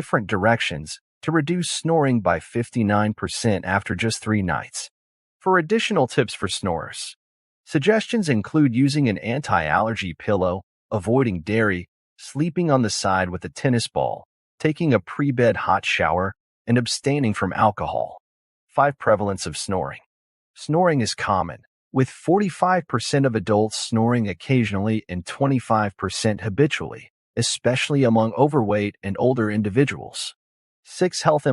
different directions to reduce snoring by 59% after just 3 nights. For additional tips for snorers, suggestions include using an anti-allergy pillow, avoiding dairy, sleeping on the side with a tennis ball, taking a pre-bed hot shower, and abstaining from alcohol. 5. Prevalence of snoring. Snoring is common, with 45% of adults snoring occasionally and 25% habitually, especially among overweight and older individuals. 6. Health